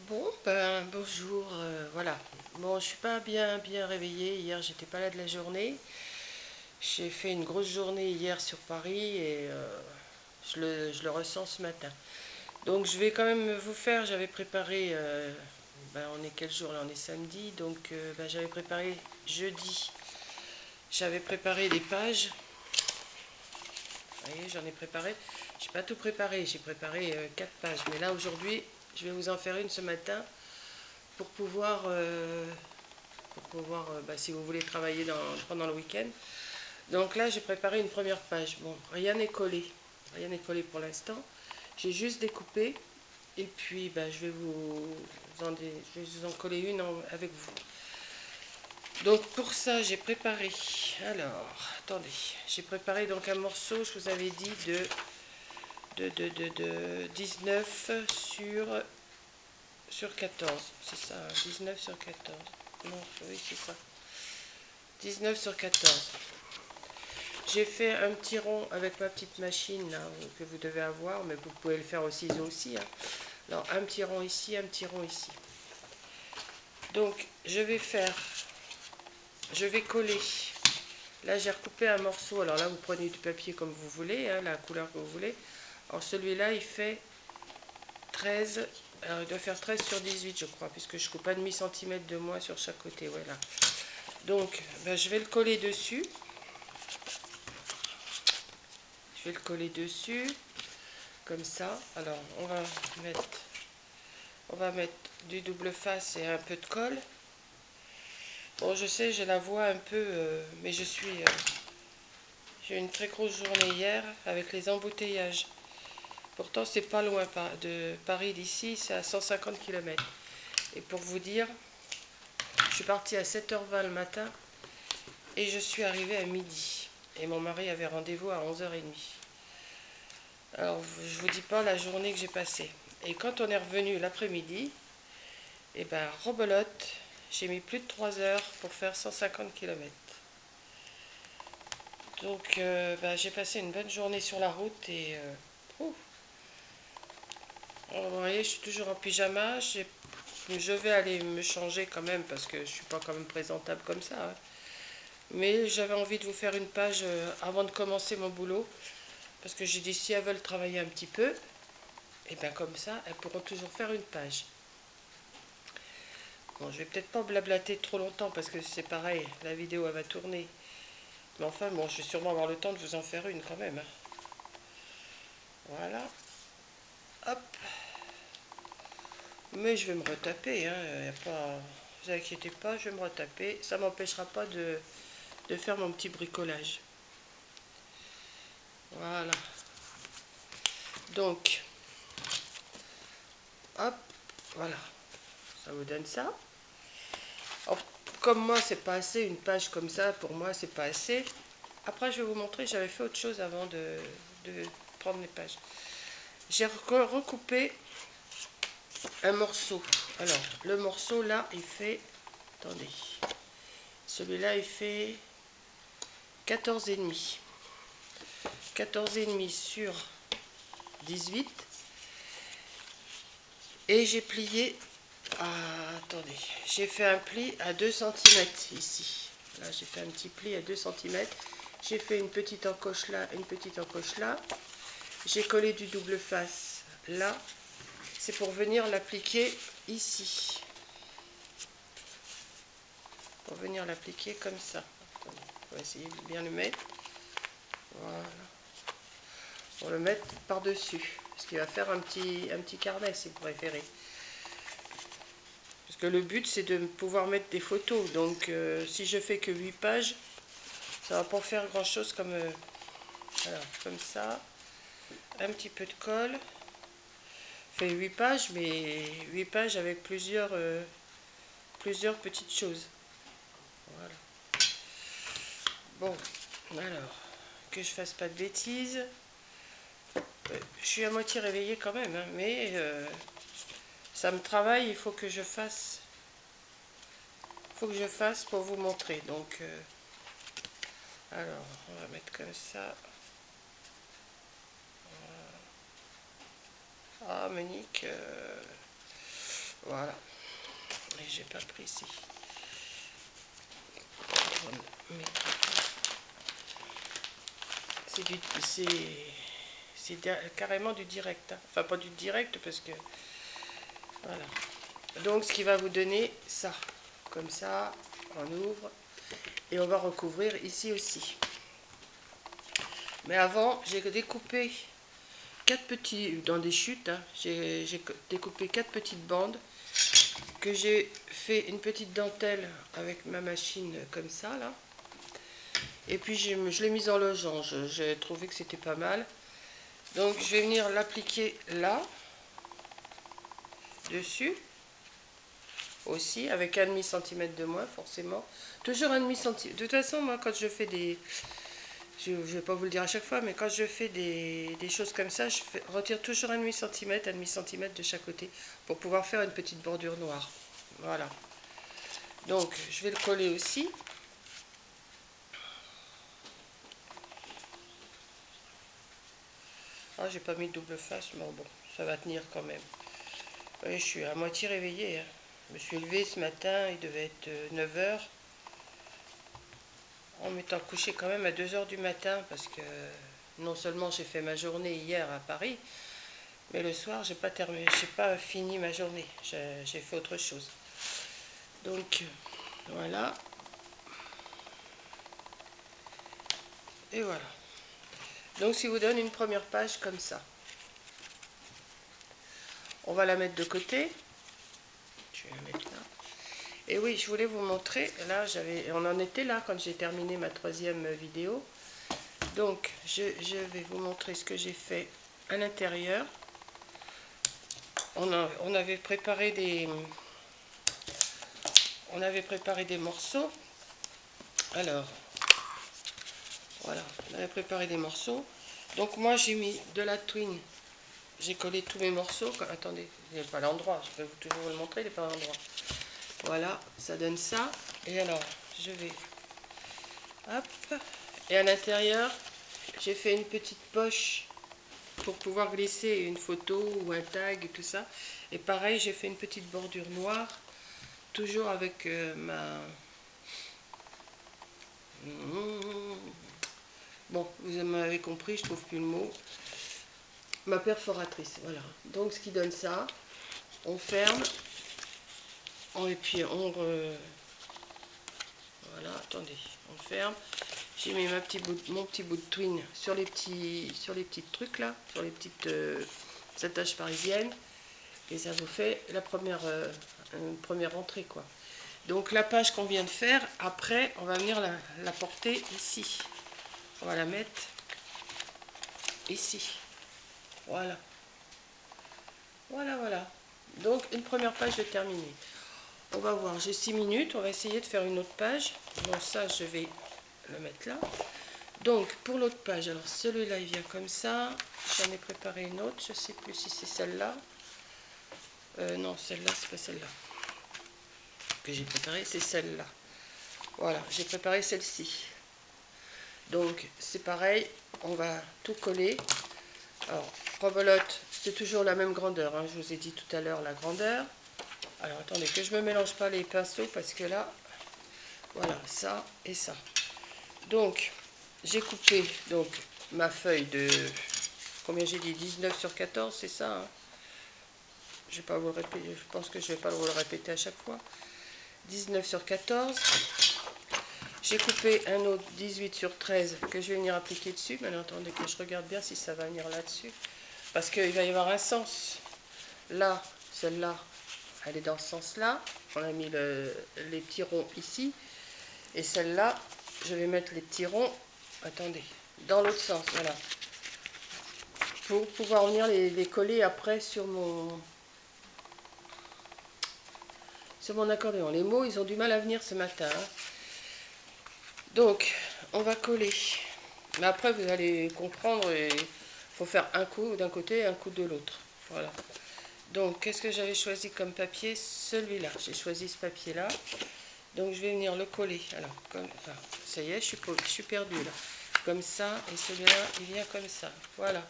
Bon, ben bonjour, voilà. Bon, je suis pas bien réveillée. Hier, j'étais pas là de la journée. J'ai fait une grosse journée hier sur Paris et je le ressens ce matin. Donc, je vais quand même vous faire. J'avais préparé. Ben, on est quel jour là? On est samedi. Donc, ben, j'avais préparé jeudi. J'avais préparé des pages. Vous voyez, j'en ai préparé. J'ai pas tout préparé. J'ai préparé 4 pages. Mais là, aujourd'hui, je vais vous en faire une ce matin pour pouvoir, bah, si vous voulez travailler pendant le week-end. Donc là, j'ai préparé une première page. Bon, rien n'est collé. Rien n'est collé pour l'instant. J'ai juste découpé. Et puis, bah, je vais vous en coller une avec vous. Donc pour ça, j'ai préparé. Alors, attendez. J'ai préparé donc un morceau, je vous avais dit, de 19 sur 14. C'est ça, hein, 19 sur 14. Non, oui, c'est ça. 19 sur 14. J'ai fait un petit rond avec ma petite machine là, que vous devez avoir, mais vous pouvez le faire au ciseau aussi, hein. Alors un petit rond ici, un petit rond ici. Donc je vais coller. Là j'ai recoupé un morceau, alors là vous prenez du papier comme vous voulez, hein, la couleur que vous voulez. Alors celui-là il fait 13, alors il doit faire 13 sur 18 je crois, puisque je coupe un demi-centimètre de moins sur chaque côté, voilà. Donc ben, je vais le coller dessus. Je vais le coller dessus, comme ça. Alors on va mettre du double face et un peu de colle. Bon, je sais, j'ai la voix un peu, mais j'ai eu une très grosse journée hier avec les embouteillages. Pourtant, c'est pas loin de Paris d'ici, c'est à 150 km. Et pour vous dire, je suis partie à 7h20 le matin et je suis arrivée à midi. Et mon mari avait rendez-vous à 11h30. Alors, je vous dis pas la journée que j'ai passée. Et quand on est revenu l'après-midi, et ben, rebelote, j'ai mis plus de 3 heures pour faire 150 km. Donc, ben, j'ai passé une bonne journée sur la route et alors, vous voyez, je suis toujours en pyjama. Je vais aller me changer quand même parce que je suis pas quand même présentable comme ça, hein. Mais j'avais envie de vous faire une page avant de commencer mon boulot parce que j'ai dit si elles veulent travailler un petit peu, et bien comme ça, elles pourront toujours faire une page. Bon, je vais peut-être pas blablater trop longtemps parce que c'est pareil, la vidéo elle va tourner. Mais enfin, bon, je vais sûrement avoir le temps de vous en faire une quand même, hein. Voilà. Hop. Mais je vais me retaper, hein. Y a pas... Vous inquiétez pas, je vais me retaper. Ça m'empêchera pas de faire mon petit bricolage. Voilà. Donc, hop, voilà. Ça vous donne ça. Alors, comme moi, c'est pas assez, une page comme ça, pour moi, c'est pas assez. Après, je vais vous montrer, j'avais fait autre chose avant de prendre les pages. J'ai recoupé un morceau. Alors, le morceau là, il fait... Attendez. Celui-là, il fait 14,5. 14,5 sur 18. Et j'ai plié à... Attendez. J'ai fait un pli à 2 centimètres ici. Là, j'ai fait un petit pli à 2 centimètres. J'ai fait une petite encoche là, une petite encoche là. J'ai collé du double face là. C'est pour venir l'appliquer ici. Pour venir l'appliquer comme ça. Attendez, on va essayer de bien le mettre. Voilà. Pour le mettre par-dessus. Parce qu'il va faire un petit carnet si vous préférez. Parce que le but c'est de pouvoir mettre des photos. Donc si je fais que 8 pages, ça va pas faire grand chose comme, alors, comme ça. Un petit peu de colle. Fait 8 pages, mais 8 pages avec plusieurs petites choses. Voilà. Bon, alors, que je fasse pas de bêtises. Je suis à moitié réveillée quand même, hein, mais ça me travaille, il faut que je fasse. Il faut que je fasse pour vous montrer. Donc, alors, on va mettre comme ça. Ah, Monique. Voilà. Et j'ai pas pris ici. C'est carrément du direct. Hein. Enfin, pas du direct parce que... Voilà. Donc, ce qui va vous donner ça. Comme ça, on ouvre. Et on va recouvrir ici aussi. Mais avant, j'ai découpé 4 petits... Dans des chutes, hein, j'ai découpé 4 petites bandes. Que j'ai fait une petite dentelle avec ma machine comme ça, là. Et puis, je l'ai mise en losange. J'ai trouvé que c'était pas mal. Donc, je vais venir l'appliquer là. Dessus. Aussi, avec 1,5 cm de moins, forcément. Toujours 1,5 cm. De toute façon, moi, quand je fais des... Je ne vais pas vous le dire à chaque fois, mais quand je fais des choses comme ça, retire toujours 1,5 cm de chaque côté pour pouvoir faire une petite bordure noire. Voilà. Donc, je vais le coller aussi. Ah, j'ai pas mis de double face, mais bon, ça va tenir quand même. Oui, je suis à moitié réveillée. Hein. Je me suis levée ce matin, il devait être 9 h. En m'étant couché quand même à 2 h du matin, parce que non seulement j'ai fait ma journée hier à Paris, mais le soir, j'ai pas fini ma journée. J'ai fait autre chose. Donc, voilà. Et voilà. Donc, si vous donne une première page comme ça. On va la mettre de côté. Je vais la mettre là. Et oui, je voulais vous montrer. Là, on en était là quand j'ai terminé ma 3e vidéo. Donc, je vais vous montrer ce que j'ai fait à l'intérieur. On avait préparé des morceaux. Alors, voilà, on avait préparé des morceaux. Donc moi j'ai mis de la twine. J'ai collé tous mes morceaux. Attendez, il n'est pas à l'endroit. Je vais toujours vous le montrer, il n'est pas à l'endroit. Voilà, ça donne ça. Et alors, je vais... Hop. Et à l'intérieur, j'ai fait une petite poche pour pouvoir glisser une photo ou un tag et tout ça. Et pareil, j'ai fait une petite bordure noire. Toujours avec ma... Bon, vous m'avez compris, je trouve plus le mot. Ma perforatrice, voilà. Donc ce qui donne ça, on ferme. Et puis voilà, attendez, on ferme. J'ai mis mon petit bout de twine sur les petits trucs là, sur les petites attaches parisiennes. Et ça vous fait la première entrée quoi. Donc la page qu'on vient de faire, après on va venir la porter ici. On va la mettre ici. Voilà. Voilà, voilà. Donc une première page de terminée. On va voir, j'ai 6 minutes, on va essayer de faire une autre page. Bon, ça, je vais le mettre là. Donc, pour l'autre page, alors celui-là, il vient comme ça. J'en ai préparé une autre, je ne sais plus si c'est celle-là. Non, celle-là, c'est pas celle-là que j'ai préparée, c'est celle-là. Voilà, j'ai préparé celle-ci. Donc, c'est pareil, on va tout coller. Alors, rebelote, c'est toujours la même grandeur, hein. Je vous ai dit tout à l'heure la grandeur. Alors, attendez, que je ne me mélange pas les pinceaux, parce que là, voilà, ça et ça. Donc, j'ai coupé donc ma feuille de... Combien j'ai dit 19 sur 14, c'est ça hein. Je vais pas vous le répéter, je pense que je ne vais pas vous le répéter à chaque fois. 19 sur 14. J'ai coupé un autre 18 sur 13 que je vais venir appliquer dessus. Maintenant, attendez que je regarde bien si ça va venir là-dessus. Parce qu'il va y avoir un sens. Là, celle-là, elle est dans ce sens-là. On a mis les petits ronds ici. Et celle-là, je vais mettre les petits ronds, attendez, dans l'autre sens, voilà. Pour pouvoir venir les coller après sur mon accordéon. Les mots, ils ont du mal à venir ce matin. Hein. Donc, on va coller. Mais après, vous allez comprendre, il faut faire un coup d'un côté et un coup de l'autre. Voilà. Donc, qu'est-ce que j'avais choisi comme papier? Celui-là. J'ai choisi ce papier-là. Donc, je vais venir le coller. Alors, enfin, ça y est, je suis perdue là. Comme ça, et celui-là, il vient comme ça. Voilà.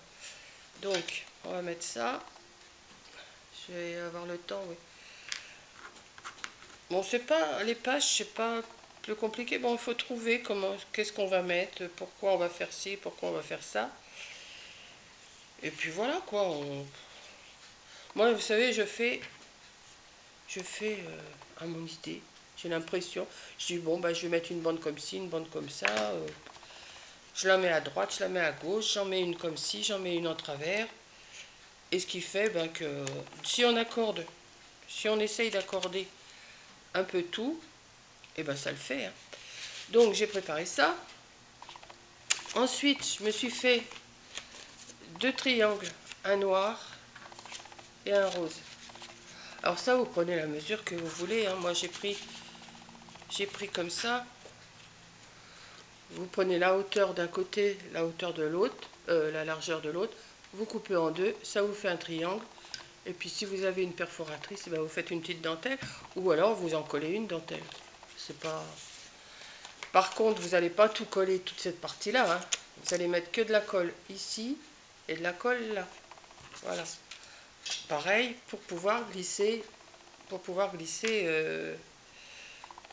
Donc, on va mettre ça. Je vais avoir le temps, oui. Bon, c'est pas, les pages, c'est pas plus compliqué. Bon, il faut trouver comment, qu'est-ce qu'on va mettre, pourquoi on va faire ci, pourquoi on va faire ça. Et puis voilà, quoi. Moi, vous savez, je fais à mon idée. J'ai l'impression. Je dis, bon, bah, je vais mettre une bande comme ci, une bande comme ça. Je la mets à droite, je la mets à gauche, j'en mets une comme ci, j'en mets une en travers. Et ce qui fait ben, que si on accorde, si on essaye d'accorder un peu tout, et ben ça le fait. Hein. Donc j'ai préparé ça. Ensuite, je me suis fait 2 triangles, un noir et un rose. Alors ça, vous prenez la mesure que vous voulez. Hein. Moi, j'ai pris comme ça. Vous prenez la hauteur d'un côté, la hauteur de l'autre, la largeur de l'autre. Vous coupez en deux, ça vous fait un triangle. Et puis si vous avez une perforatrice, ben vous faites une petite dentelle. Ou alors vous en collez une dentelle. C'est pas... Par contre, vous n'allez pas tout coller, toute cette partie-là. Hein. Vous allez mettre que de la colle ici et de la colle là. Voilà. Pareil pour pouvoir glisser,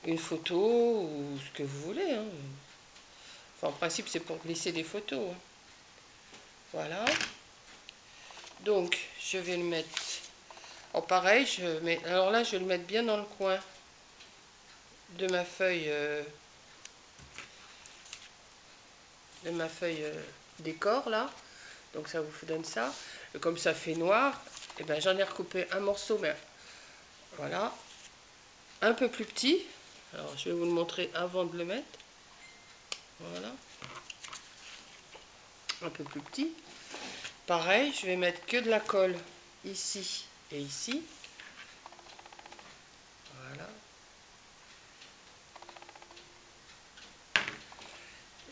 une photo ou ce que vous voulez. Hein. Enfin, en principe, c'est pour glisser des photos. Hein. Voilà. Donc, je vais le mettre. Oh, pareil, alors là, je vais le mettre bien dans le coin de ma feuille, décor là. Donc ça vous donne ça. Et comme ça fait noir, et ben j'en ai recoupé un morceau, mais voilà, un peu plus petit. Alors je vais vous le montrer avant de le mettre. Voilà, un peu plus petit. Pareil, je vais mettre que de la colle ici et ici. Voilà.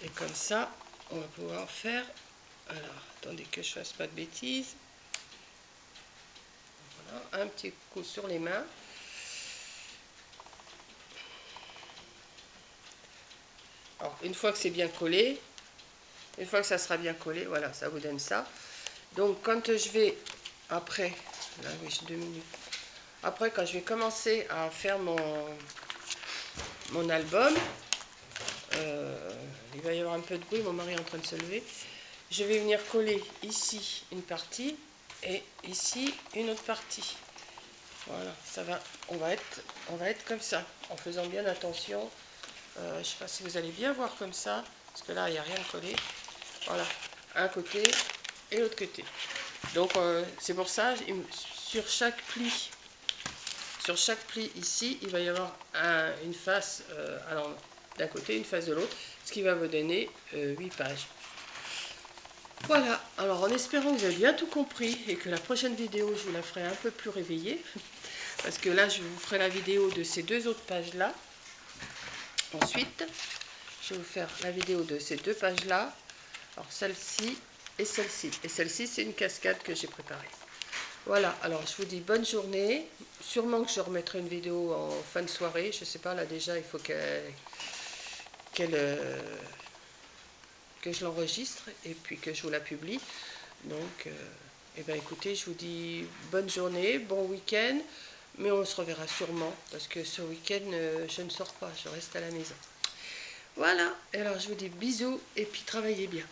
Et comme ça, on va pouvoir faire... Alors, attendez que je fasse pas de bêtises. Voilà, un petit coup sur les mains. Alors, une fois que c'est bien collé, une fois que ça sera bien collé, voilà, ça vous donne ça. Donc, quand je vais, après, là, oui, j'ai 2 minutes. Après, quand je vais commencer à faire mon album, il va y avoir un peu de bruit, mon mari est en train de se lever. Je vais venir coller ici une partie et ici une autre partie. Voilà, ça va, on va être comme ça, en faisant bien attention. Je ne sais pas si vous allez bien voir comme ça, parce que là, il n'y a rien de collé. Voilà, un côté et l'autre côté. Donc, c'est pour ça, sur chaque pli ici, il va y avoir une face d'un côté, une face de l'autre, ce qui va vous donner 8 pages. Voilà, alors en espérant que vous avez bien tout compris et que la prochaine vidéo, je vous la ferai un peu plus réveillée. Parce que là, je vous ferai la vidéo de ces 2 autres pages-là. Ensuite, je vais vous faire la vidéo de ces 2 pages-là. Alors celle-ci et celle-ci. Et celle-ci, c'est une cascade que j'ai préparée. Voilà, alors je vous dis bonne journée. Sûrement que je remettrai une vidéo en fin de soirée. Je ne sais pas, là déjà, il faut que je l'enregistre et puis que je vous la publie. Donc, eh ben, écoutez, je vous dis bonne journée, bon week-end. Mais on se reverra sûrement, parce que ce week-end, je ne sors pas, je reste à la maison. Voilà, alors je vous dis bisous, et puis travaillez bien.